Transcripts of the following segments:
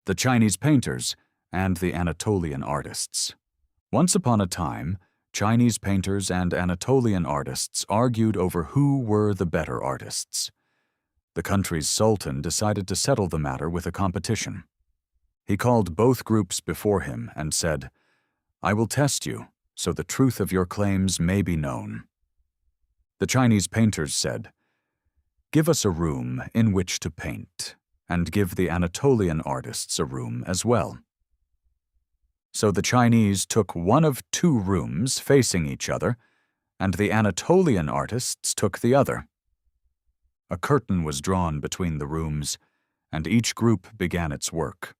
the Chinese painters, and the Anatolian artists. Once upon a time, Chinese painters and Anatolian artists argued over who were the better artists. The country's sultan decided to settle the matter with a competition. He called both groups before him and said, "I will test you, so the truth of your claims may be known." The Chinese painters said, "Give us a room in which to paint, and give the Anatolian artists a room as well." So the Chinese took one of two rooms facing each other, and the Anatolian artists took the other. A curtain was drawn between the rooms, and each group began its work.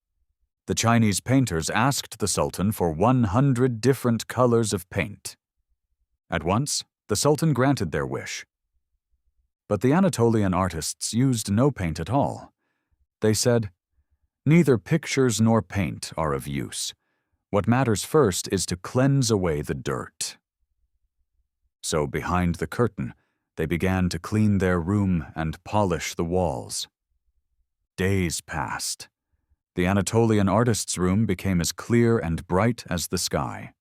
The Chinese painters asked the Sultan for 100 different colors of paint. At once, the Sultan granted their wish. But the Anatolian artists used no paint at all. They said, "Neither pictures nor paint are of use. What matters first is to cleanse away the dirt." So behind the curtain, they began to clean their room and polish the walls. Days passed. The Anatolian artist's room became as clear and bright as the sky.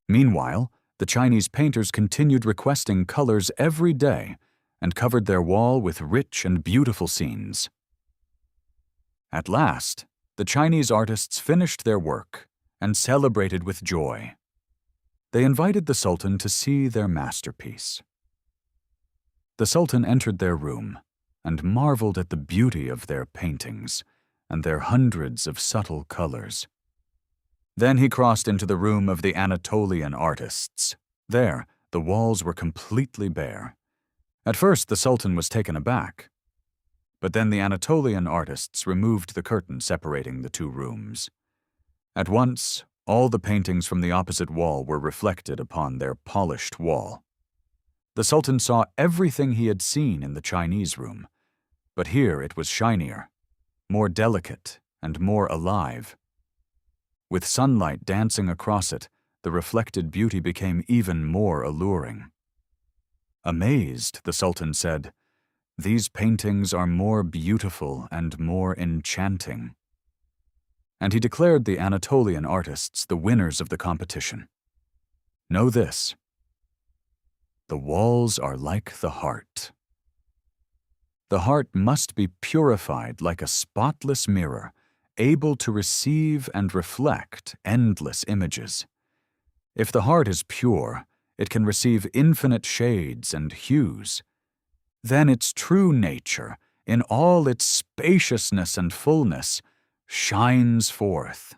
Meanwhile, the Chinese painters continued requesting colors every day and covered their wall with rich and beautiful scenes. At last, the Chinese artists finished their work and celebrated with joy. They invited the Sultan to see their masterpiece. The Sultan entered their room and marveled at the beauty of their paintings and their hundreds of subtle colors. Then he crossed into the room of the Anatolian artists. There, the walls were completely bare. At first, the Sultan was taken aback. But then the Anatolian artists removed the curtain separating the two rooms. At once, all the paintings from the opposite wall were reflected upon their polished wall. The Sultan saw everything he had seen in the Chinese room, but here it was shinier, more delicate, and more alive. With sunlight dancing across it, the reflected beauty became even more alluring. Amazed, the Sultan said, "These paintings are more beautiful and more enchanting." And he declared the Anatolian artists the winners of the competition. Know this: the walls are like the heart. The heart must be purified like a spotless mirror, able to receive and reflect endless images. If the heart is pure, it can receive infinite shades and hues. Then its true nature, in all its spaciousness and fullness, shines forth.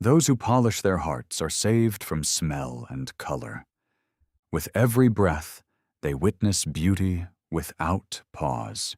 Those who polish their hearts are saved from smell and color. With every breath, they witness beauty without pause.